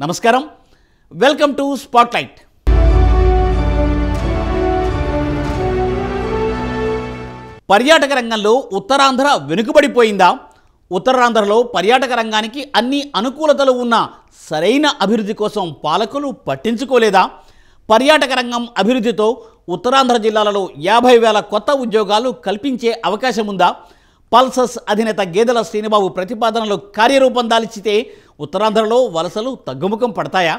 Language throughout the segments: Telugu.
నమస్కారం, వెల్కమ్ టు స్పాట్లైట్. పర్యాటక రంగంలో ఉత్తరాంధ్ర వెనుకబడిపోయిందా? ఉత్తరాంధ్రలో పర్యాటక రంగానికి అన్ని అనుకూలతలు ఉన్న సరైన అభివృద్ధి కోసం పాలకులు పట్టించుకోలేదా? పర్యాటక రంగం అభివృద్ధితో ఉత్తరాంధ్ర జిల్లాలలో 50,000 కొత్త ఉద్యోగాలు కల్పించే అవకాశం ఉందా? పల్సస్ అధినేత గేదెల శ్రీనుబాబు ప్రతిపాదనలు కార్యరూపం దాల్చితే ఉత్తరాంధ్రలో వలసలు తగ్గుముఖం పడతాయా?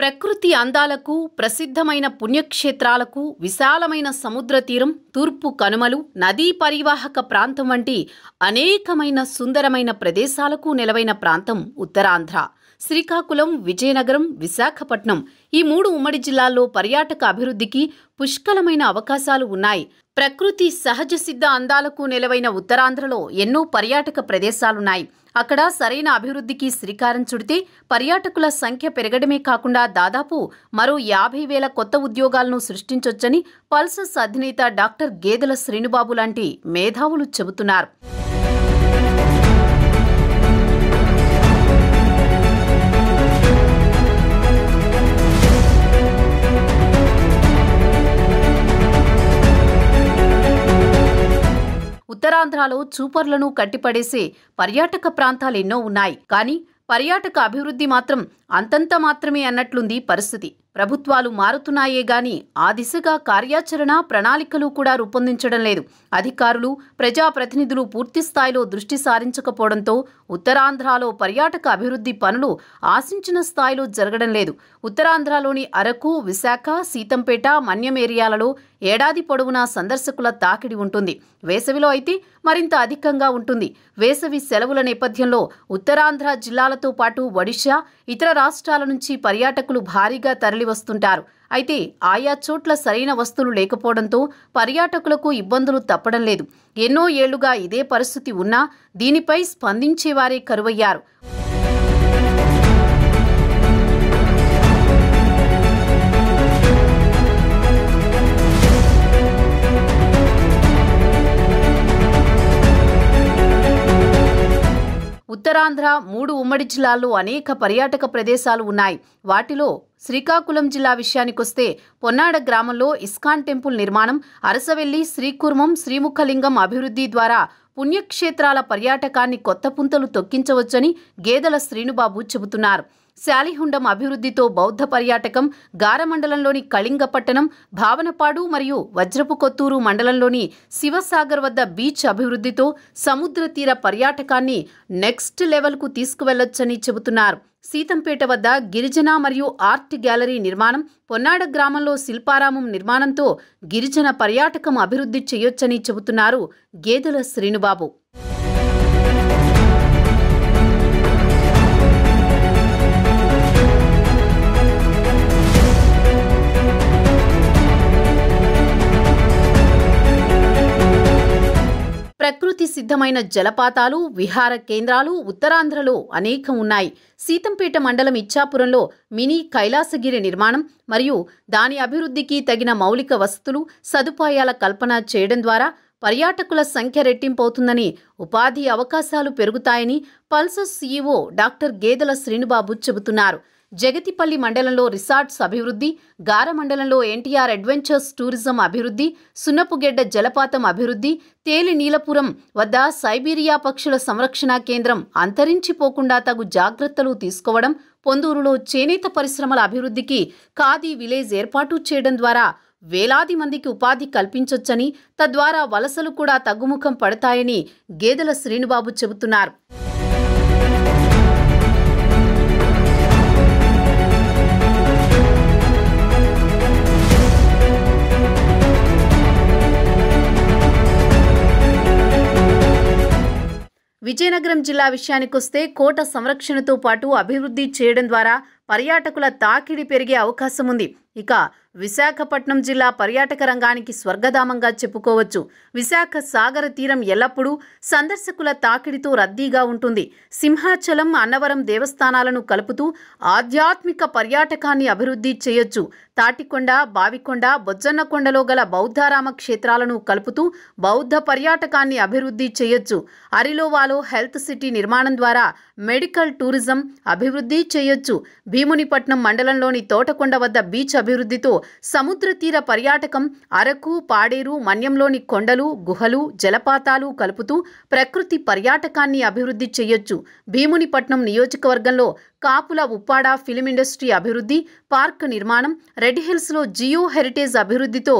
ప్రకృతి అందాలకు, ప్రసిద్ధమైన పుణ్యక్షేత్రాలకు, విశాలమైన సముద్ర తీరం, తూర్పు కనుమలు, నదీ పరివాహక ప్రాంతం వంటి అనేకమైన సుందరమైన ప్రదేశాలకు నెలవైన ప్రాంతం ఉత్తరాంధ్ర. శ్రీకాకుళం, విజయనగరం, విశాఖపట్నం ఈ 3 ఉమ్మడి జిల్లాల్లో పర్యాటక అభివృద్ధికి పుష్కలమైన అవకాశాలు ఉన్నాయి. ప్రకృతి సహజ సిద్ధ అందాలకు నెలవైన ఉత్తరాంధ్రలో ఎన్నో పర్యాటక ప్రదేశాలున్నాయి. అక్కడ సరైన అభివృద్ధికి శ్రీకారం చుడితే పర్యాటకుల సంఖ్య పెరగడమే కాకుండా దాదాపు మరో 50,000 కొత్త ఉద్యోగాలను సృష్టించొచ్చని పల్సస్ అధినేత డాక్టర్ గేదెల శ్రీనుబాబు లాంటి మేధావులు చెబుతున్నారు. ఉత్తరాంధ్రలో చూపర్లను కట్టిపడేసే పర్యాటక ప్రాంతాలు ఎన్నో ఉన్నాయి. కానీ పర్యాటక అభివృద్ధి మాత్రం అంతంత మాత్రమే అన్నట్లుంది పరిస్థితి. ప్రభుత్వాలు మారుతున్నాయే గాని ఆ దిశగా కార్యాచరణ ప్రణాళికలు కూడా రూపొందించడం లేదు. అధికారులు, ప్రజాప్రతినిధులు పూర్తి స్థాయిలో దృష్టి సారించకపోవడంతో ఉత్తరాంధ్రలో పర్యాటక అభివృద్ధి పనులు ఆశించిన స్థాయిలో జరగడం లేదు. ఉత్తరాంధ్రలోని అరకు, విశాఖ, సీతంపేట, మన్యం ఏరియాలలో ఏడాది పొడవునా సందర్శకుల తాకిడి ఉంటుంది. వేసవిలో అయితే మరింత అధికంగా ఉంటుంది. వేసవి సెలవుల నేపథ్యంలో ఉత్తరాంధ్ర జిల్లాలతో పాటు ఒడిశా, ఇతర రాష్ట్రాల నుంచి పర్యాటకులు భారీగా తరలివస్తుంటారు. అయితే ఆయా చోట్ల సరైన వస్తువులు లేకపోవడంతో పర్యాటకులకు ఇబ్బందులు తప్పడం లేదు. ఎన్నో ఏళ్లుగా ఇదే పరిస్థితి ఉన్నా దీనిపై స్పందించేవారే కరువయ్యారు. ఉత్తరాంధ్ర 3 ఉమ్మడి జిల్లాల్లో అనేక పర్యాటక ప్రదేశాలు ఉన్నాయి. వాటిలో శ్రీకాకుళం జిల్లా విషయానికొస్తే పొన్నాడ గ్రామంలో ఇస్కాన్ టెంపుల్ నిర్మాణం, అరసవెల్లి, శ్రీకుర్మం, శ్రీముఖలింగం అభివృద్ధి ద్వారా పుణ్యక్షేత్రాల పర్యాటకాన్ని కొత్త పుంతలు తొక్కించవచ్చని గేదెల శ్రీనుబాబు చెబుతున్నారు. శాలిహుండం అభివృద్ధితో బౌద్ధ పర్యాటకం, గారమండలంలోని కళింగపట్టణం, భావనపాడు మరియు వజ్రపు కొత్తూరు మండలంలోని శివసాగర్ వద్ద బీచ్ అభివృద్ధితో సముద్ర తీర పర్యాటకాన్ని నెక్స్ట్ లెవెల్కు తీసుకువెళ్లొచ్చని చెబుతున్నారు. సీతంపేట వద్ద గిరిజన మరియు ఆర్ట్ గ్యాలరీ నిర్మాణం, పొన్నాడ గ్రామంలో శిల్పారామం నిర్మాణంతో గిరిజన పర్యాటకం అభివృద్ధి చేయొచ్చని చెబుతున్నారు గేదెల శ్రీనుబాబు. ప్రకృతి సిద్ధమైన జలపాతాలు, విహార కేంద్రాలు ఉత్తరాంధ్రలో అనేకం ఉన్నాయి. సీతంపేట మండలం ఇచ్చాపురంలో మినీ కైలాసగిరి నిర్మాణం మరియు దాని అభివృద్ధికి తగిన మౌలిక వసతులు, సదుపాయాల కల్పన చేయడం ద్వారా పర్యాటకుల సంఖ్య రెట్టింపవుతుందని, ఉపాధి అవకాశాలు పెరుగుతాయని పల్సస్ సీఈఓ డాక్టర్ గేదెల శ్రీనుబాబు చెబుతున్నారు. జగతిపల్లి మండలంలో రిసార్ట్స్ అభివృద్ధి, గార మండలంలో ఎన్టీఆర్ అడ్వెంచర్స్ టూరిజం అభివృద్ధి, సున్నపుగెడ్డ జలపాతం అభివృద్ధి, తేలి నీలపురం వద్ద సైబీరియా పక్షుల సంరక్షణ కేంద్రం అంతరించిపోకుండా తగు జాగ్రత్తలు తీసుకోవడం, పొందూరులో చేనేత పరిశ్రమల అభివృద్ధికి ఖాదీ విలేజ్ ఏర్పాటు చేయడం ద్వారా వేలాది మందికి ఉపాధి కల్పించొచ్చని, తద్వారా వలసలు కూడా తగ్గుముఖం పడతాయని గేదెల శ్రీనుబాబు చెబుతున్నారు. విజయనగరం జిల్లా విషయానికొస్తే కోట సంరక్షణతో పాటు అభివృద్ధి చేయడం ద్వారా పర్యాటకుల తాకిడి పెరిగే అవకాశం ఉంది. ఇక విశాఖపట్నం జిల్లా పర్యాటక రంగానికి స్వర్గధామంగా చెప్పుకోవచ్చు. విశాఖ సాగర తీరం ఎల్లప్పుడూ సందర్శకుల తాకిడితో రద్దీగా ఉంటుంది. సింహాచలం, అన్నవరం దేవస్థానాలను కలుపుతూ ఆధ్యాత్మిక పర్యాటకాన్ని అభివృద్ధి చేయొచ్చు. తాటికొండ, బావికొండ, బొజ్జన్నకొండలో గల బౌద్ధారామ క్షేత్రాలను కలుపుతూ బౌద్ధ పర్యాటకాన్ని అభివృద్ధి చేయొచ్చు. అరిలోవాలో హెల్త్ సిటీ నిర్మాణం ద్వారా మెడికల్ టూరిజం అభివృద్ధి చేయొచ్చు. భీమునిపట్నం మండలంలోని తోటకొండ వద్ద బీచ్ అభివృద్ధితో సముద్ర తీర పర్యాటకం, అరకు, పాడేరు, మన్యంలోని కొండలు, గుహలు, జలపాతాలు కలుపుతూ ప్రకృతి పర్యాటకాన్ని అభివృద్ధి చేయొచ్చు. భీమునిపట్నం నియోజకవర్గంలో కాపుల ఉప్పాడ ఫిలిం ఇండస్ట్రీ అభివృద్ధి, పార్క్ నిర్మాణం, రెడ్ హిల్స్లో జియో హెరిటేజ్ అభివృద్ధితో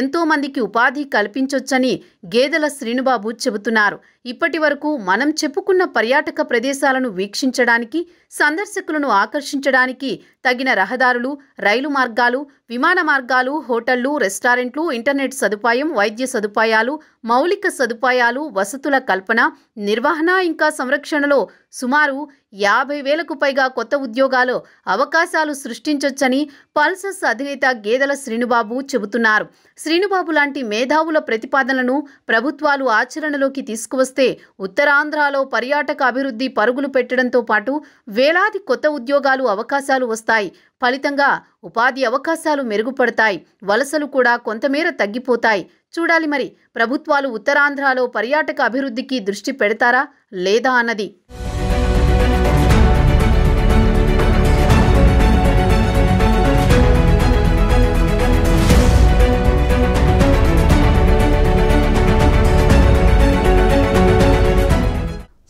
ఎంతో మందికి ఉపాధి కల్పించొచ్చని గేదెల శ్రీనుబాబు చెబుతున్నారు. ఇప్పటి వరకు మనం చెప్పుకున్న పర్యాటక ప్రదేశాలను వీక్షించడానికి, సందర్శకులను ఆకర్షించడానికి తగిన రహదారులు, రైలు మార్గాలు, విమాన మార్గాలు, హోటళ్లు, రెస్టారెంట్లు, ఇంటర్నెట్ సదుపాయం, వైద్య సదుపాయాలు, మౌలిక సదుపాయాలు, వసతుల కల్పన, నిర్వహణ ఇంకా సంరక్షణలో సుమారు 50,000కు పైగా కొత్త ఉద్యోగాలు అవకాశాలు సృష్టించొచ్చని పల్సస్ అధినేత గేదెల శ్రీనుబాబు చెబుతున్నారు. శ్రీనుబాబు లాంటి మేధావుల ప్రతిపాదనలను ప్రభుత్వాలు ఆచరణలోకి తీసుకువస్తే ఉత్తరాంధ్రలో పర్యాటక అభివృద్ధి పరుగులు పెట్టడంతో పాటు వేలాది కొత్త ఉద్యోగాలు అవకాశాలు వస్తాయి. ఫలితంగా ఉపాధి అవకాశాలు మెరుగుపడతాయి. వలసలు కూడా కొంతమేర తగ్గిపోతాయి. చూడాలి మరి ప్రభుత్వాలు ఉత్తరాంధ్రలో పర్యాటక అభివృద్ధికి దృష్టి పెడతారా లేదా అన్నది.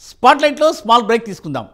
స్పాట్లైట్లో స్మాల్ బ్రేక్ తీసుకుందాం.